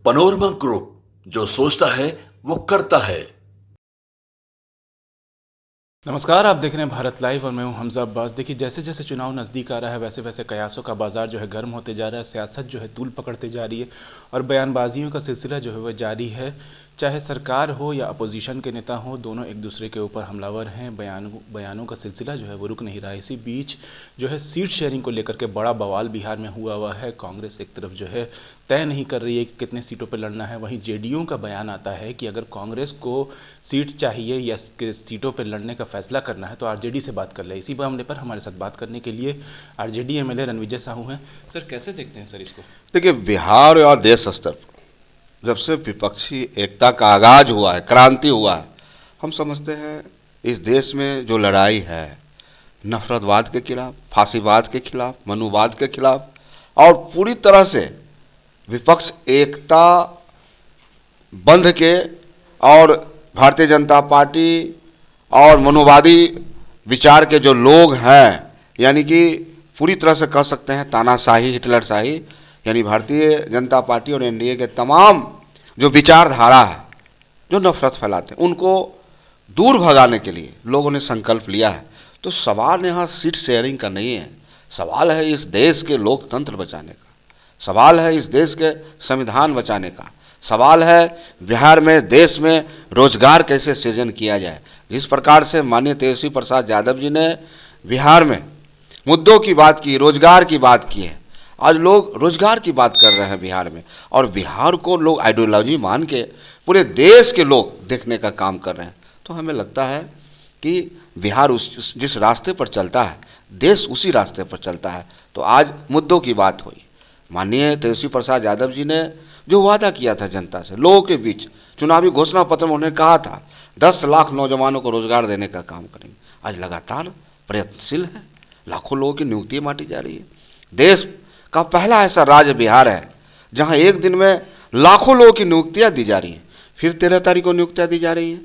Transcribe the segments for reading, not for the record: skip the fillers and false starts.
Panorama group, जो सोचता है वो करता है। नमस्कार, आप देख रहे हैं भारत लाइव और मैं हूं हमजा अब्बास। देखिए, जैसे जैसे चुनाव नज़दीक आ रहा है वैसे वैसे कयासों का बाजार जो है गर्म होते जा रहा है, सियासत जो है तूल पकड़ते जा रही है और बयानबाजियों का सिलसिला जो है वह जारी है। चाहे सरकार हो या अपोजिशन के नेता हो, दोनों एक दूसरे के ऊपर हमलावर हैं। बयानों का सिलसिला जो है वो रुक नहीं रहा है। इसी बीच जो है सीट शेयरिंग को लेकर के बड़ा बवाल बिहार में हुआ है। कांग्रेस एक तरफ जो है तय नहीं कर रही है कि कितने सीटों पर लड़ना है, वहीं जेडीयू का बयान आता है कि अगर कांग्रेस को सीट चाहिए या सीटों पर लड़ने का फैसला करना है तो आरजेडी से बात कर ले। इसी मामले पर हमारे साथ बात करने के लिए आरजेडी एमएलए रणविजय साहू हैं। सर, कैसे देखते हैं सर इसको? देखिए, बिहार और देश स्तर पर जब से विपक्षी एकता का आगाज हुआ है, क्रांति हुआ है, हम समझते हैं इस देश में जो लड़ाई है नफरतवाद के खिलाफ, फांसीवाद के खिलाफ, मनुवाद के खिलाफ, और पूरी तरह से विपक्ष एकता बंध के और भारतीय जनता पार्टी और मनुवादी विचार के जो लोग हैं, यानी कि पूरी तरह से कह सकते हैं तानाशाही, हिटलरशाही, यानी भारतीय जनता पार्टी और एनडीए के तमाम जो विचारधारा है, जो नफरत फैलाते हैं, उनको दूर भगाने के लिए लोगों ने संकल्प लिया है। तो सवाल यहाँ सीट शेयरिंग का नहीं है, सवाल है इस देश के लोकतंत्र बचाने का, सवाल है इस देश के संविधान बचाने का, सवाल है बिहार में, देश में रोजगार कैसे सृजन किया जाए। जिस प्रकार से माननीय तेजस्वी प्रसाद यादव जी ने बिहार में मुद्दों की बात की, रोजगार की बात की है, आज लोग रोजगार की बात कर रहे हैं बिहार में, और बिहार को लोग आइडियोलॉजी मान के पूरे देश के लोग देखने का काम कर रहे हैं। तो हमें लगता है कि बिहार जिस रास्ते पर चलता है, देश उसी रास्ते पर चलता है। तो आज मुद्दों की बात हुई, माननीय तेजस्वी प्रसाद यादव जी ने जो वादा किया था जनता से, लोगों के बीच चुनावी घोषणा पत्र में उन्होंने कहा था 10 लाख नौजवानों को रोजगार देने का काम करेंगे। आज लगातार प्रयत्नशील है, लाखों लोगों की नियुक्ति बांटी जा रही है। देश का पहला ऐसा राज्य बिहार है जहां एक दिन में लाखों लोगों की नियुक्तियां दी जा रही हैं, फिर 13 तारीख को नियुक्तियां दी जा रही हैं।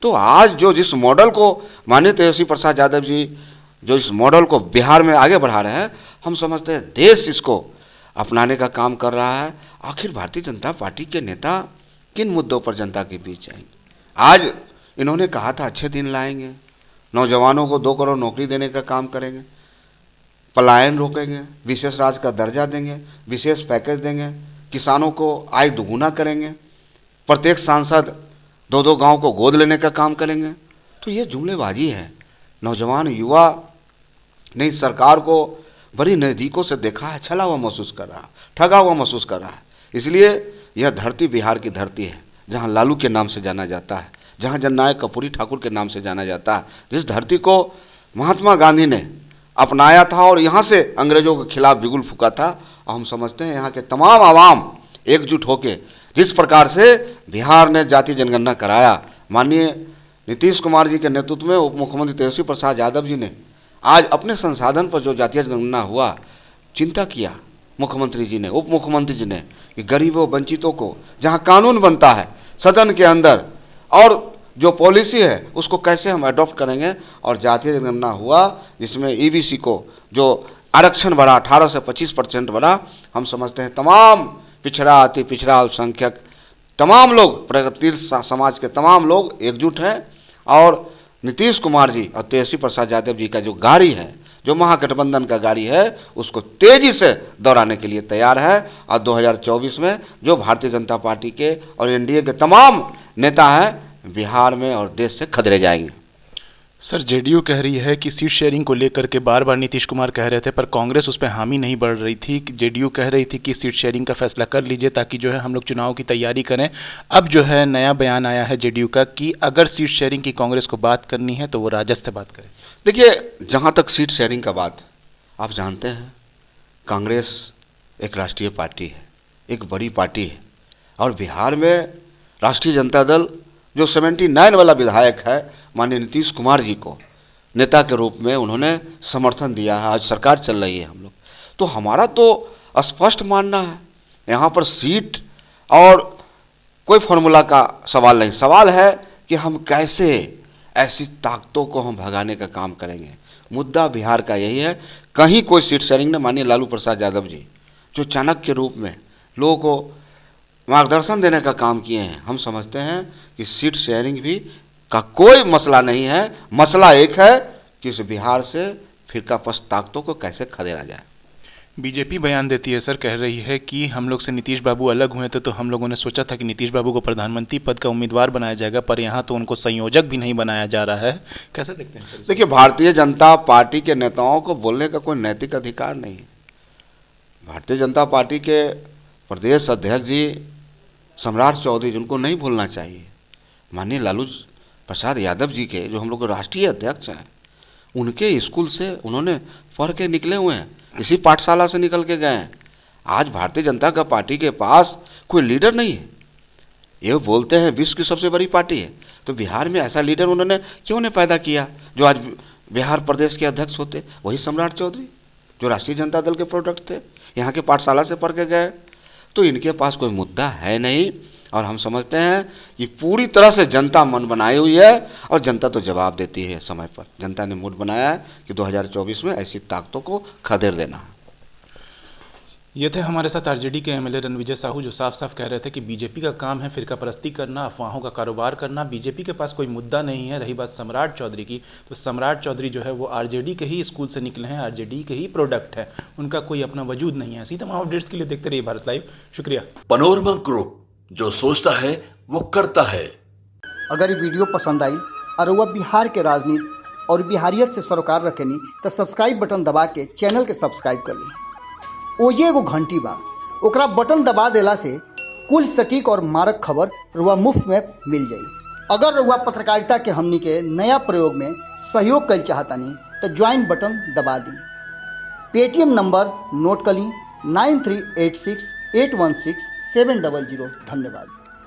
तो आज जो जिस मॉडल को माननीय तेजस्वी प्रसाद यादव जी जो इस मॉडल को बिहार में आगे बढ़ा रहे हैं, हम समझते हैं देश इसको अपनाने का काम कर रहा है। आखिर भारतीय जनता पार्टी के नेता किन मुद्दों पर जनता के बीच जाएंगे? आज इन्होंने कहा था अच्छे दिन लाएंगे, नौजवानों को 2 करोड़ नौकरी देने का काम करेंगे, पलायन रोकेंगे, विशेष राज्य का दर्जा देंगे, विशेष पैकेज देंगे, किसानों को आय दोगुना करेंगे, प्रत्येक सांसद 2-2 गांव को गोद लेने का काम करेंगे। तो ये जुमलेबाजी है। नौजवान युवा ने इस सरकार को बड़ी नज़दीकों से देखा है, छला हुआ महसूस कर रहा है, ठगा हुआ महसूस कर रहा है। इसलिए यह धरती बिहार की धरती है, जहां लालू के नाम से जाना जाता है, जहां जननायक कर्पूरी ठाकुर के नाम से जाना जाता है, जिस धरती को महात्मा गांधी ने अपनाया था और यहाँ से अंग्रेजों के खिलाफ बिगुल फूका था। और हम समझते हैं यहाँ के तमाम आवाम एकजुट होकर जिस प्रकार से बिहार ने जातीय जनगणना कराया, माननीय नीतीश कुमार जी के नेतृत्व में उप मुख्यमंत्री तेजस्वी प्रसाद यादव जी ने आज अपने संसाधन पर जो जातीय जनगणना हुआ, चिंता किया मुख्यमंत्री जी ने, उप मुख्यमंत्री जी ने, कि गरीबों वंचितों को जहां कानून बनता है सदन के अंदर और जो पॉलिसी है उसको कैसे हम अडॉप्ट करेंगे, और जातीय जनगणना हुआ जिसमें ईबीसी को जो आरक्षण बढ़ा 18 से 25% बढ़ा। हम समझते हैं तमाम पिछड़ा, अति पिछड़ा, अल्पसंख्यक, तमाम लोग, प्रगतिशील समाज के तमाम लोग एकजुट हैं और नीतीश कुमार जी और तेजस्वी प्रसाद यादव जी का जो गाड़ी है, जो महागठबंधन का गाड़ी है, उसको तेजी से दौड़ाने के लिए तैयार है। और 2024 में जो भारतीय जनता पार्टी के और एनडीए के तमाम नेता हैं, बिहार में और देश से खदेड़े जाएंगे। सर, जेडीयू कह रही है कि सीट शेयरिंग को लेकर के बार बार नीतीश कुमार कह रहे थे, पर कांग्रेस उस पर हामी नहीं बढ़ रही थी। जेडीयू कह रही थी कि सीट शेयरिंग का फैसला कर लीजिए ताकि जो है हम लोग चुनाव की तैयारी करें। अब जो है नया बयान आया है जेडीयू का कि अगर सीट शेयरिंग की कांग्रेस को बात करनी है तो वो राजद से बात करें। देखिए, जहाँ तक सीट शेयरिंग का बात, आप जानते हैं कांग्रेस एक राष्ट्रीय पार्टी है, एक बड़ी पार्टी है, और बिहार में राष्ट्रीय जनता दल जो 79 वाला विधायक है, माननीय नीतीश कुमार जी को नेता के रूप में उन्होंने समर्थन दिया है। आज सरकार चल रही है हम लोग, तो हमारा तो स्पष्ट मानना है यहाँ पर सीट और कोई फॉर्मूला का सवाल नहीं, सवाल है कि हम कैसे ऐसी ताकतों को हम भगाने का काम करेंगे। मुद्दा बिहार का यही है। कहीं कोई सीट शेयरिंग ने, माननीय लालू प्रसाद यादव जी जो चाणक्य के रूप में लोगों को मार्गदर्शन देने का काम किए हैं। हम समझते हैं कि सीट शेयरिंग भी का कोई मसला नहीं है, मसला एक है कि इस बिहार से फिरकापस्त ताकतों को कैसे खदेड़ा जाए। बीजेपी बयान देती है सर, कह रही है कि हम लोग से नीतीश बाबू अलग हुए थे तो हम लोगों ने सोचा था कि नीतीश बाबू को प्रधानमंत्री पद का उम्मीदवार बनाया जाएगा, पर यहाँ तो उनको संयोजक भी नहीं बनाया जा रहा है। कैसे देखते हैं सर? देखिए, भारतीय जनता पार्टी के नेताओं को बोलने का कोई नैतिक अधिकार नहीं है। भारतीय जनता पार्टी के प्रदेश अध्यक्ष जी सम्राट चौधरी, जिनको नहीं भूलना चाहिए, माननीय लालू प्रसाद यादव जी के, जो हम लोग के राष्ट्रीय अध्यक्ष हैं, उनके स्कूल से उन्होंने पढ़ के निकले हुए हैं, इसी पाठशाला से निकल के गए हैं। आज भारतीय जनता का पार्टी के पास कोई लीडर नहीं है। ये बोलते हैं विश्व की सबसे बड़ी पार्टी है, तो बिहार में ऐसा लीडर उन्होंने क्यों नहीं पैदा किया जो आज बिहार प्रदेश के अध्यक्ष होते? वही सम्राट चौधरी, जो राष्ट्रीय जनता दल के प्रोडक्ट थे, यहाँ के पाठशाला से पढ़ के गए। तो इनके पास कोई मुद्दा है नहीं, और हम समझते हैं कि पूरी तरह से जनता मन बनाई हुई है, और जनता तो जवाब देती है समय पर। जनता ने मूड बनाया है कि 2024 में ऐसी ताकतों को खदेड़ देना है। ये थे हमारे साथ आरजेडी के एमएलए रणविजय साहू, जो साफ साफ कह रहे थे कि बीजेपी का काम है फिरकापरस्ती करना, अफवाहों का कारोबार करना। बीजेपी के पास कोई मुद्दा नहीं है। रही बात सम्राट चौधरी की, तो सम्राट चौधरी जो है वो आरजेडी के ही स्कूल से निकले हैं, आरजेडी के ही प्रोडक्ट है, उनका कोई अपना वजूद नहीं है। इसी तमाम अपडेट्स के लिए देखते रहिए भारत लाइव। शुक्रिया। पनोरमा ग्रुप, जो सोचता है वो करता है। अगर ये वीडियो पसंद आई और वह बिहार के राजनीति और बिहारियत से सरोकार रखेनी तो सब्सक्राइब बटन दबा के चैनल के सब्सक्राइब कर ली। ओजे एगो घंटी बा, ओकरा बटन दबा देला से कुल सटीक और मारक खबर रुआ मुफ्त में मिल जाई। अगर रुआ पत्रकारिता के हमनी के नया प्रयोग में सहयोग कर चाहतानी तो ज्वाइन बटन दबा दी। पेटीएम नंबर नोट कर ली 9386816700। धन्यवाद।